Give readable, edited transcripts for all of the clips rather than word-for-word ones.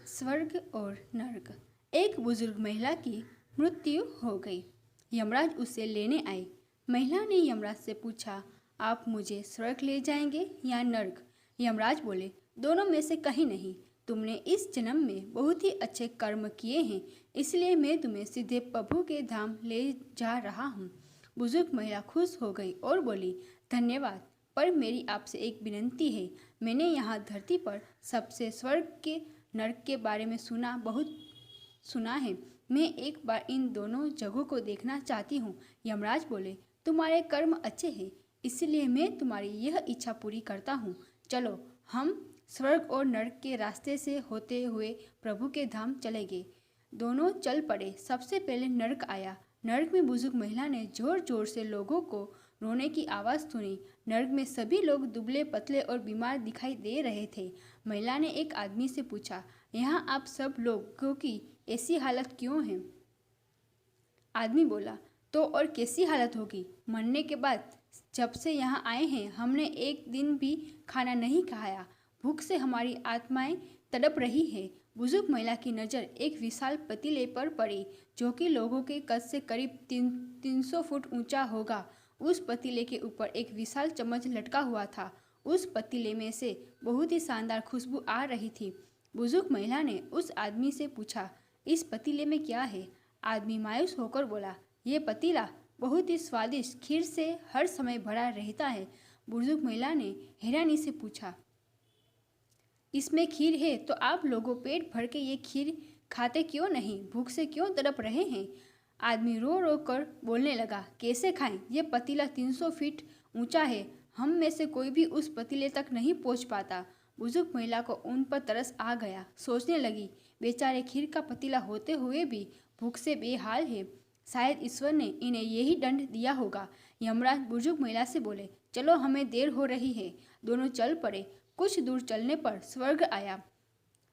स्वर्ग और नर्क। एक बुजुर्ग महिला की मृत्यु हो गई। यमराज उसे लेने आए। महिला ने यमराज से पूछा, आप मुझे स्वर्ग ले जाएंगे या नर्क? यमराज बोले, दोनों में से कहीं नहीं। तुमने इस जन्म में बहुत ही अच्छे कर्म किए हैं, इसलिए मैं तुम्हें सीधे प्रभु के धाम ले जा रहा हूँ। बुजुर्ग महिला खुश हो गई और बोली, धन्यवाद, पर मेरी आपसे एक विनती है। मैंने यहाँ धरती पर सबसे स्वर्ग के नर्क के बारे में बहुत सुना है। मैं एक बार इन दोनों जगहों को देखना चाहती हूँ। यमराज बोले, तुम्हारे कर्म अच्छे हैं, इसलिए मैं तुम्हारी यह इच्छा पूरी करता हूँ। चलो, हम स्वर्ग और नर्क के रास्ते से होते हुए प्रभु के धाम चले गए। दोनों चल पड़े। सबसे पहले नर्क आया। नर्क में बुजुर्ग महिला ने जोर जोर से लोगों को रोने की आवाज़ सुनी। नर्क में सभी लोग दुबले पतले और बीमार दिखाई दे रहे थे। महिला ने एक आदमी से पूछा, यहाँ आप सब लोगों की ऐसी हालत क्यों है? आदमी बोला, तो और कैसी हालत होगी? मरने के बाद जब से यहाँ आए हैं हमने एक दिन भी खाना नहीं खाया। भूख से हमारी आत्माएं तड़प रही है। बुजुर्ग महिला की नज़र एक विशाल पतीले पर पड़ी, जो कि लोगों के कद से करीब 300 फुट ऊंचा होगा। उस पतीले के ऊपर एक विशाल चम्मच लटका हुआ था। उस पतीले में से बहुत ही शानदार खुशबू आ रही थी। बुजुर्ग महिला ने उस आदमी से पूछा, इस पतीले में क्या है? आदमी मायूस होकर बोला, ये पतीला बहुत ही स्वादिष्ट खीर से हर समय भरा रहता है। बुजुर्ग महिला ने हैरानी से पूछा, इसमें खीर है तो आप लोगों पेट भर के ये खीर खाते क्यों नहीं? भूख से क्यों तड़प रहे हैं? आदमी रो रो कर बोलने लगा, कैसे खाएं? ये पतीला 300 फीट ऊंचा है। हम में से कोई भी उस पतीले तक नहीं पहुंच पाता। बुजुर्ग महिला को उन पर तरस आ गया। सोचने लगी, बेचारे खीर का पतीला होते हुए भी भूख से बेहाल है। शायद ईश्वर ने इन्हें यही दंड दिया होगा। यमराज बुजुर्ग महिला से बोले, चलो, हमें देर हो रही है। दोनों चल पड़े। कुछ दूर चलने पर स्वर्ग आया।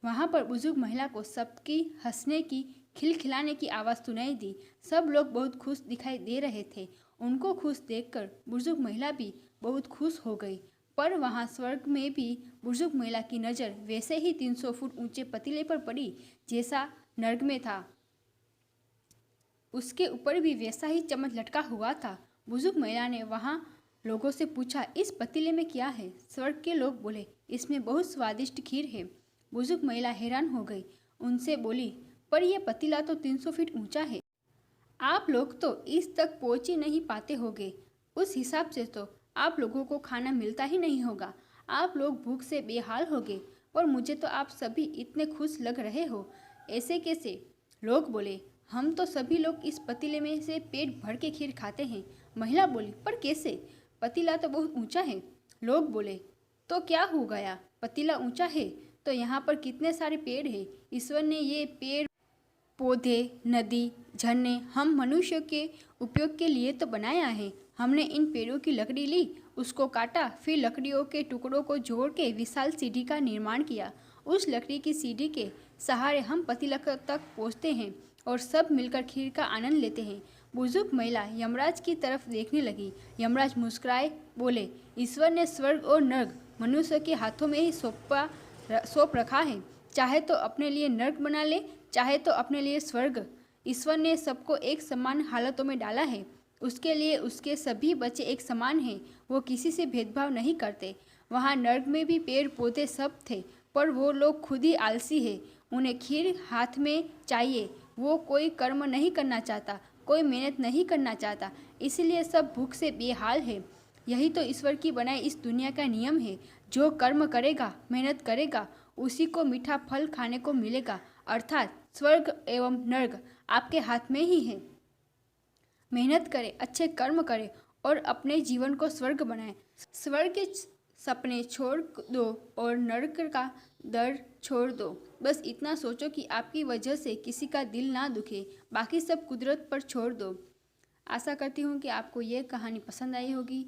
वहाँ पर बुजुर्ग महिला को सबकी हंसने की, खिलखिलाने की आवाज़ सुनाई दी। सब लोग बहुत खुश दिखाई दे रहे थे। उनको खुश देखकर बुजुर्ग महिला भी बहुत खुश हो गई। पर वहाँ स्वर्ग में भी बुजुर्ग महिला की नज़र वैसे ही 300 फुट ऊंचे पतीले पर पड़ी जैसा नर्क में था। उसके ऊपर भी वैसा ही चम्मच लटका हुआ था। बुजुर्ग महिला ने वहाँ लोगों से पूछा, इस पतीले में क्या है? स्वर्ग के लोग बोले, इसमें बहुत स्वादिष्ट खीर है। बुजुर्ग महिला हैरान हो गई। उनसे बोली, पर यह पतीला तो 300 फीट ऊंचा है। आप लोग तो इस तक पहुँच ही नहीं पाते होंगे। उस हिसाब से तो आप लोगों को खाना मिलता ही नहीं होगा। आप लोग भूख से बेहाल होंगे। और मुझे तो आप सभी इतने खुश लग रहे हो, ऐसे कैसे? लोग बोले, हम तो सभी लोग इस पतीले में से पेट भर के खीर खाते हैं। महिला बोली, पर कैसे? पतीला तो बहुत ऊंचा है। लोग बोले, तो क्या हो गया? पतीला ऊंचा है तो यहाँ पर कितने सारे पेड़ हैं। ईश्वर ने ये पेड़ पौधे, नदी, झरने हम मनुष्य के उपयोग के लिए तो बनाया है। हमने इन पेड़ों की लकड़ी ली, उसको काटा, फिर लकड़ियों के टुकड़ों को जोड़ के विशाल सीढ़ी का निर्माण किया। उस लकड़ी की सीढ़ी के सहारे हम पतीला तक पहुँचते हैं और सब मिलकर खीर का आनंद लेते हैं। बुजुर्ग महिला यमराज की तरफ देखने लगी। यमराज मुस्कुराए बोले, ईश्वर ने स्वर्ग और नर्क मनुष्य के हाथों में ही सौंप रखा है। चाहे तो अपने लिए नर्क बना ले, चाहे तो अपने लिए स्वर्ग। ईश्वर ने सबको एक समान हालतों में डाला है। उसके लिए उसके सभी बच्चे एक समान हैं। वो किसी से भेदभाव नहीं करते। वहाँ नर्क में भी पेड़ पौधे सब थे, पर वो लोग खुद ही आलसी है। उन्हें खीर हाथ में चाहिए। वो कोई कर्म नहीं करना चाहता, कोई मेहनत नहीं करना चाहता, इसलिए सब भूख से बेहाल है। यही तो ईश्वर की बनाई इस दुनिया का नियम है। जो कर्म करेगा, मेहनत करेगा, उसी को मीठा फल खाने को मिलेगा। अर्थात स्वर्ग एवं नर्क आपके हाथ में ही है। मेहनत करें, अच्छे कर्म करें और अपने जीवन को स्वर्ग बनाएं। स्वर्ग के सपने छोड़ दो और नर्क का डर छोड़ दो। बस इतना सोचो कि आपकी वजह से किसी का दिल ना दुखे। बाकी सब कुदरत पर छोड़ दो। आशा करती हूँ कि आपको ये कहानी पसंद आई होगी।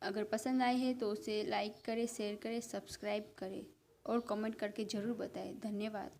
अगर पसंद आई है तो उसे लाइक करें, शेयर करें, सब्सक्राइब करें और कमेंट करके ज़रूर बताएं। धन्यवाद।